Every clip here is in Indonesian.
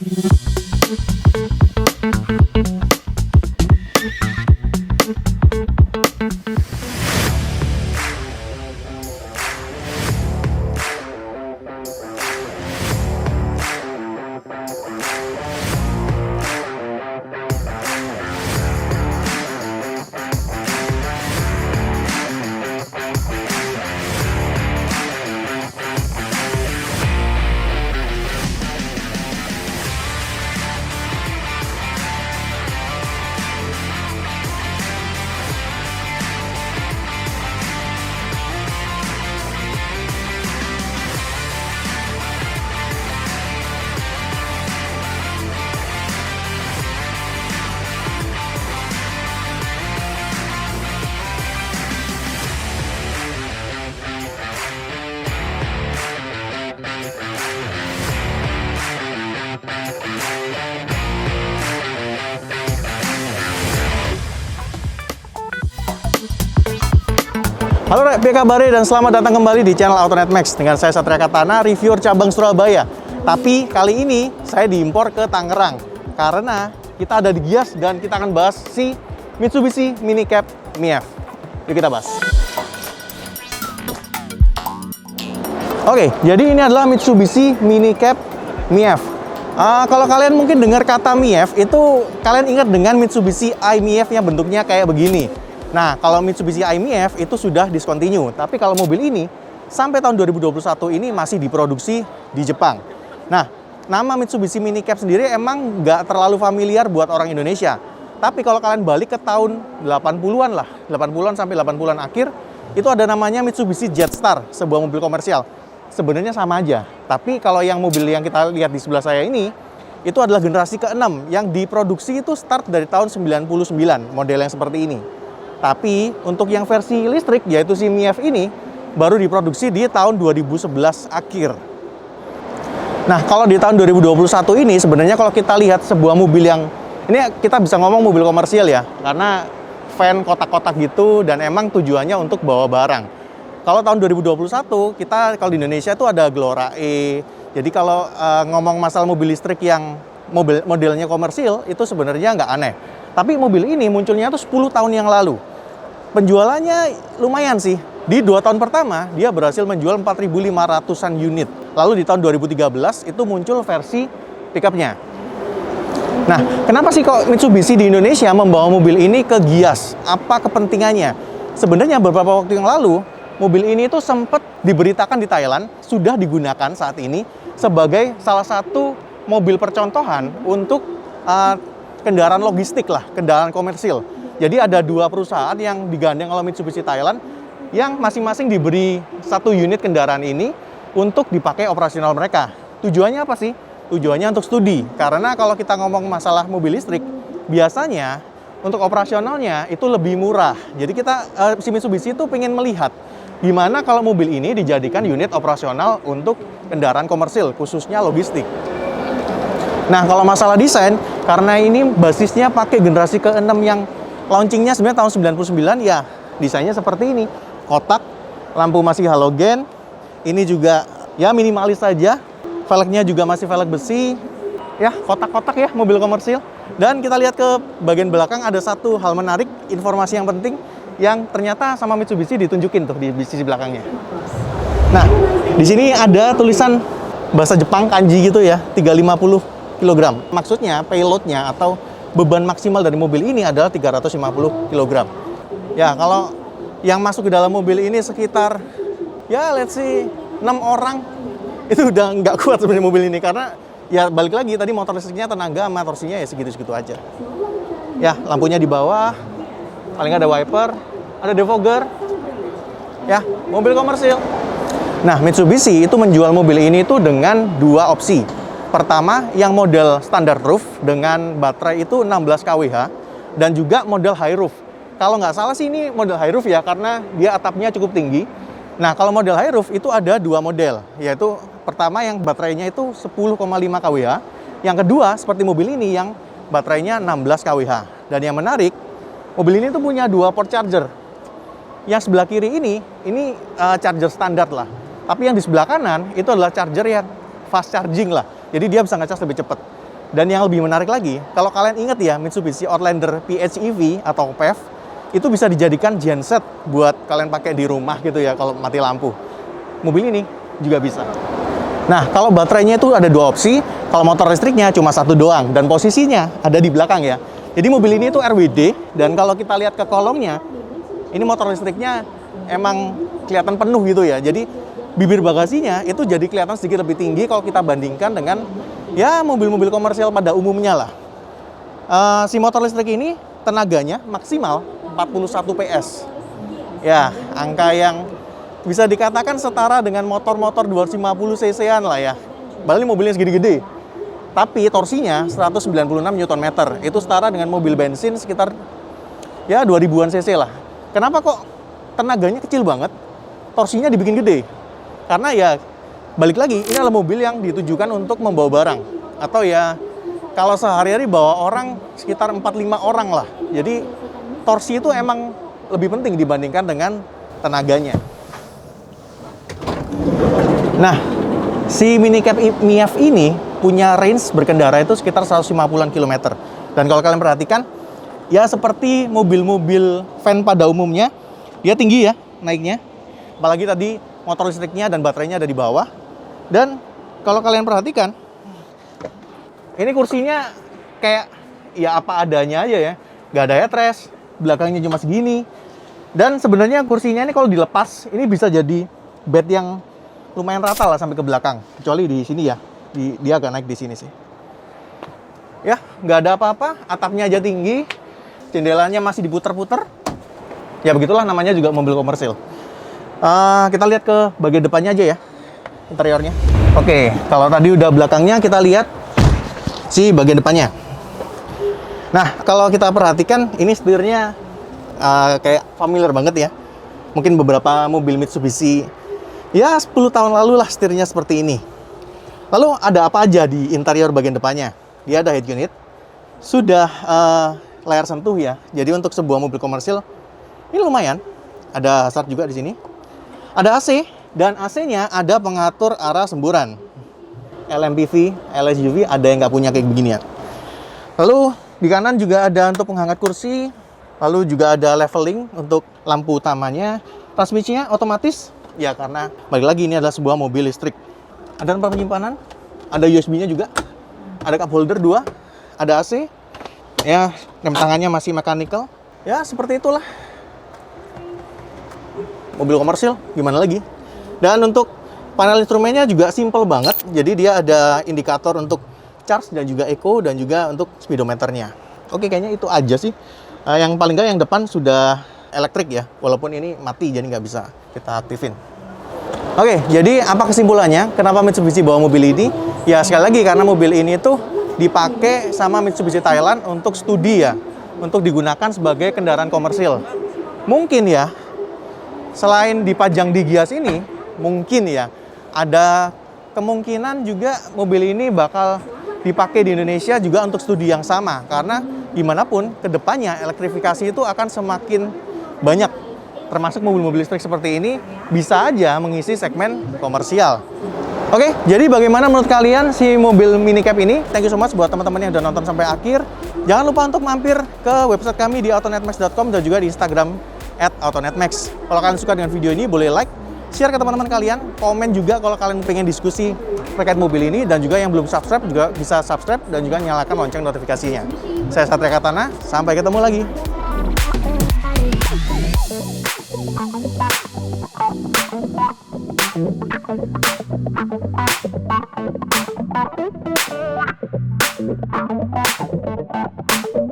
Halo Rek, apa kabar dan selamat datang kembali di channel Autonet Max dengan saya Satria Katana, reviewer cabang Surabaya. Tapi kali ini saya diimpor ke Tangerang karena kita ada di Gias dan kita akan bahas si Mitsubishi Mini Cab MiEV. Yuk kita bahas. Oke, jadi ini adalah Mitsubishi Mini Cab MiEV. Kalau kalian mungkin dengar kata MiEV itu kalian ingat dengan Mitsubishi i-MiEV yang bentuknya kayak begini. Nah, kalau Mitsubishi i-MiEV itu sudah discontinue, tapi kalau mobil ini sampai tahun 2021 ini masih diproduksi di Jepang. Nah, nama Mitsubishi Mini Cab sendiri emang nggak terlalu familiar buat orang Indonesia. Tapi kalau kalian balik ke tahun 80-an lah, 80-an sampai 80-an akhir, itu ada namanya Mitsubishi Jetstar, sebuah mobil komersial. Sebenarnya sama aja, tapi kalau yang mobil yang kita lihat di sebelah saya ini, itu adalah generasi ke-6 yang diproduksi itu start dari tahun 99, model yang seperti ini. Tapi untuk yang versi listrik, yaitu si MiEV ini, baru diproduksi di tahun 2011 akhir. Nah, kalau di tahun 2021 ini, sebenarnya kalau kita lihat sebuah mobil yang, ini kita bisa ngomong mobil komersial ya, karena van kotak-kotak gitu, dan emang tujuannya untuk bawa barang. Kalau tahun 2021, kita kalau di Indonesia itu ada Glora E. Jadi kalau ngomong masalah mobil listrik yang modelnya komersial, itu sebenarnya nggak aneh. Tapi mobil ini munculnya tuh 10 tahun yang lalu. Penjualannya lumayan sih. Di 2 tahun pertama, dia berhasil menjual 4.500-an unit. Lalu di tahun 2013, itu muncul versi pickupnya. Nah, kenapa sih kok Mitsubishi di Indonesia membawa mobil ini ke Gias? Apa kepentingannya? Sebenarnya beberapa waktu yang lalu, mobil ini tuh sempat diberitakan di Thailand, sudah digunakan saat ini sebagai salah satu mobil percontohan untuk kendaraan logistik lah, kendaraan komersil. Jadi ada 2 perusahaan yang digandeng oleh Mitsubishi Thailand yang masing-masing diberi 1 unit kendaraan ini untuk dipakai operasional mereka. Tujuannya apa sih? Tujuannya untuk studi. Karena kalau kita ngomong masalah mobil listrik, biasanya untuk operasionalnya itu lebih murah. Jadi si Mitsubishi itu pengen melihat gimana kalau mobil ini dijadikan unit operasional untuk kendaraan komersil, khususnya logistik. Nah, kalau masalah desain, karena ini basisnya pakai generasi ke-6 yang launchingnya sebenarnya tahun 99, ya desainnya seperti ini. Kotak, lampu masih halogen, ini juga ya minimalis saja. Velgnya juga masih velg besi. Ya, kotak-kotak ya, mobil komersil. Dan kita lihat ke bagian belakang ada satu hal menarik, informasi yang penting, yang ternyata sama Mitsubishi ditunjukin tuh di sisi belakangnya. Nah, di sini ada tulisan bahasa Jepang, kanji gitu ya, 350 kg. Maksudnya payloadnya atau beban maksimal dari mobil ini adalah 350 kg. Ya, kalau yang masuk ke dalam mobil ini sekitar, ya let's say 6 orang, itu udah nggak kuat sebenarnya mobil ini. Karena ya balik lagi, tadi motor listriknya tenaga sama torsinya ya segitu-segitu aja. Ya, lampunya di bawah, paling ada wiper, ada defogger. Ya, mobil komersil. Nah, Mitsubishi itu menjual mobil ini tuh dengan 2 opsi. Pertama, yang model standar roof dengan baterai itu 16 kWh dan juga model high roof. Kalau nggak salah sih ini model high roof ya, karena dia atapnya cukup tinggi. Nah, kalau model high roof itu ada 2 model, yaitu pertama yang baterainya itu 10,5 kWh, yang kedua seperti mobil ini yang baterainya 16 kWh. Dan yang menarik, mobil ini tuh punya 2 port charger. Yang sebelah kiri ini charger standar lah. Tapi yang di sebelah kanan itu adalah charger yang fast charging lah. Jadi dia bisa ngecas lebih cepat. Dan yang lebih menarik lagi, kalau kalian ingat ya, Mitsubishi Outlander PHEV atau PHEV, itu bisa dijadikan genset buat kalian pakai di rumah gitu ya, kalau mati lampu. Mobil ini juga bisa. Nah, kalau baterainya itu ada 2 opsi, kalau motor listriknya cuma 1 doang, dan posisinya ada di belakang ya. Jadi mobil ini itu RWD, dan kalau kita lihat ke kolongnya, ini motor listriknya emang kelihatan penuh gitu ya. Jadi bibir bagasinya itu jadi kelihatan sedikit lebih tinggi kalau kita bandingkan dengan ya mobil-mobil komersial pada umumnya lah. Si motor listrik ini tenaganya maksimal 41 PS. Ya, angka yang bisa dikatakan setara dengan motor-motor 250 cc-an lah ya. Padahal ini mobilnya segede gede. Tapi torsinya 196 Nm. Itu setara dengan mobil bensin sekitar ya 2000-an cc lah. Kenapa kok tenaganya kecil banget? Torsinya dibikin gede. Karena ya balik lagi, ini adalah mobil yang ditujukan untuk membawa barang. Atau ya, kalau sehari-hari bawa orang sekitar 4-5 orang lah. Jadi, torsi itu emang lebih penting dibandingkan dengan tenaganya. Nah, si minicab MIEV ini punya range berkendara itu sekitar 150-an kilometer. Dan kalau kalian perhatikan, ya seperti mobil-mobil van pada umumnya, dia tinggi ya naiknya. Apalagi tadi motor listriknya dan baterainya ada di bawah. Dan kalau kalian perhatikan, ini kursinya kayak ya apa adanya aja ya. Nggak ada headrest, belakangnya cuma segini. Dan sebenarnya kursinya ini kalau dilepas, ini bisa jadi bed yang lumayan rata lah sampai ke belakang. Kecuali di sini ya, dia agak naik di sini sih. Ya, nggak ada apa-apa, atapnya aja tinggi, jendelanya masih diputer-puter. Ya begitulah namanya juga mobil komersil. Kita lihat ke bagian depannya aja ya, interiornya. Oke, kalau tadi udah belakangnya, kita lihat si bagian depannya. Nah, kalau kita perhatikan, ini setirnya kayak familiar banget ya. Mungkin beberapa mobil Mitsubishi, ya 10 tahun lalu lah setirnya seperti ini. Lalu ada apa aja di interior bagian depannya? Dia ada head unit, sudah layar sentuh ya. Jadi untuk sebuah mobil komersil, ini lumayan. Ada hazard juga di sini. Ada AC, dan AC-nya ada pengatur arah semburan. LMPV, LSUV ada yang nggak punya kayak begini ya. Lalu di kanan juga ada untuk penghangat kursi. Lalu juga ada leveling untuk lampu utamanya. Transmisinya otomatis, ya karena balik lagi ini adalah sebuah mobil listrik. Ada tempat penyimpanan, ada USB-nya juga. Ada cup holder 2, ada AC. Ya, rem tangannya masih mechanical. Ya, seperti itulah. Mobil komersil, gimana lagi? Dan untuk panel instrumennya juga simple banget. Jadi dia ada indikator untuk charge dan juga eco dan juga untuk speedometernya. Oke, kayaknya itu aja sih. Yang paling nggak yang depan sudah elektrik ya. Walaupun ini mati, jadi nggak bisa kita aktifin. Oke, jadi apa kesimpulannya? Kenapa Mitsubishi bawa mobil ini? Ya sekali lagi karena mobil ini tuh dipakai sama Mitsubishi Thailand untuk studi ya. Untuk digunakan sebagai kendaraan komersil. Mungkin ya, selain dipajang di Gias ini, mungkin ya, ada kemungkinan juga mobil ini bakal dipakai di Indonesia juga untuk studi yang sama. Karena gimana pun, kedepannya elektrifikasi itu akan semakin banyak. Termasuk mobil-mobil listrik seperti ini bisa aja mengisi segmen komersial. Oke, jadi bagaimana menurut kalian si mobil minicab ini? Thank you so much buat teman-teman yang udah nonton sampai akhir. Jangan lupa untuk mampir ke website kami di autonetmax.com dan juga di Instagram @autonetmax. Kalau kalian suka dengan video ini, boleh like, share ke teman-teman kalian, komen juga kalau kalian pengen diskusi terkait mobil ini, dan juga yang belum subscribe juga bisa subscribe dan juga nyalakan lonceng notifikasinya. Saya Satria Katana, sampai ketemu lagi.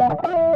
Thank you.